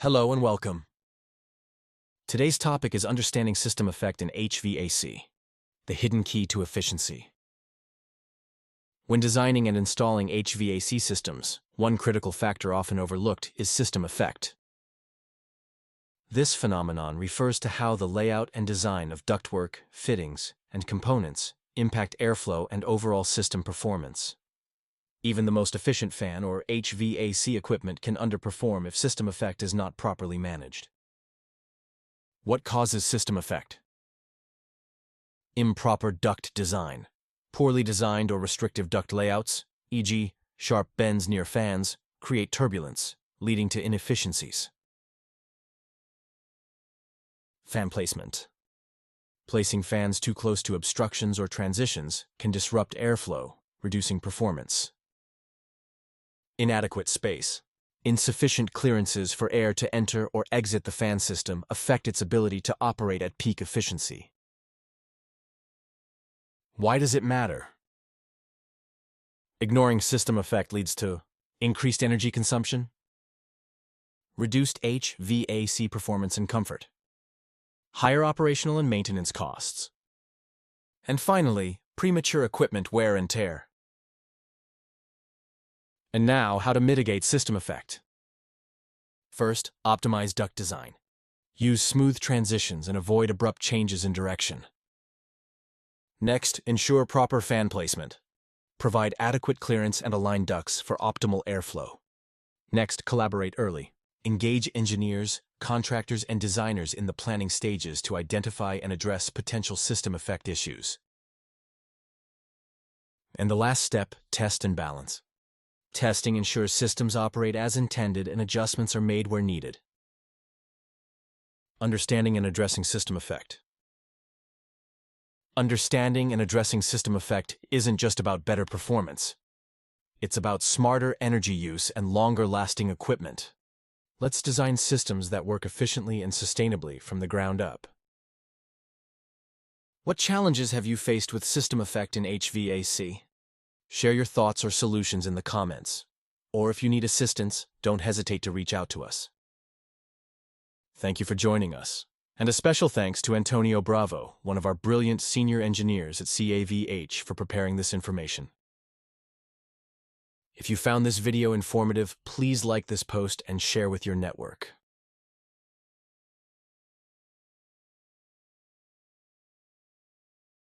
Hello and welcome. Today's topic is understanding system effect in HVAC, the hidden key to efficiency. When designing and installing HVAC systems, one critical factor often overlooked is system effect. This phenomenon refers to how the layout and design of ductwork, fittings, and components impact airflow and overall system performance. Even the most efficient fan or HVAC equipment can underperform if system effect is not properly managed. What causes system effect? Improper duct design. Poorly designed or restrictive duct layouts, e.g., sharp bends near fans, create turbulence, leading to inefficiencies. Fan placement. Placing fans too close to obstructions or transitions can disrupt airflow, reducing performance. Inadequate space. Insufficient clearances for air to enter or exit the fan system affect its ability to operate at peak efficiency. Why does it matter? Ignoring system effect leads to increased energy consumption, reduced HVAC performance and comfort, higher operational and maintenance costs, and finally, premature equipment wear and tear. And now, how to mitigate system effect. First, optimize duct design. Use smooth transitions and avoid abrupt changes in direction. Next, ensure proper fan placement. Provide adequate clearance and align ducts for optimal airflow. Next, collaborate early. Engage engineers, contractors, and designers in the planning stages to identify and address potential system effect issues. And the last step, test and balance. Testing ensures systems operate as intended and adjustments are made where needed. Understanding and addressing system effect. Understanding and addressing system effect isn't just about better performance. It's about smarter energy use and longer-lasting equipment. Let's design systems that work efficiently and sustainably from the ground up. What challenges have you faced with system effect in HVAC? Share your thoughts or solutions in the comments. Or if you need assistance, don't hesitate to reach out to us. Thank you for joining us. And a special thanks to Antonio Bravo, one of our brilliant senior engineers at CAVH, for preparing this information. If you found this video informative, please like this post and share with your network.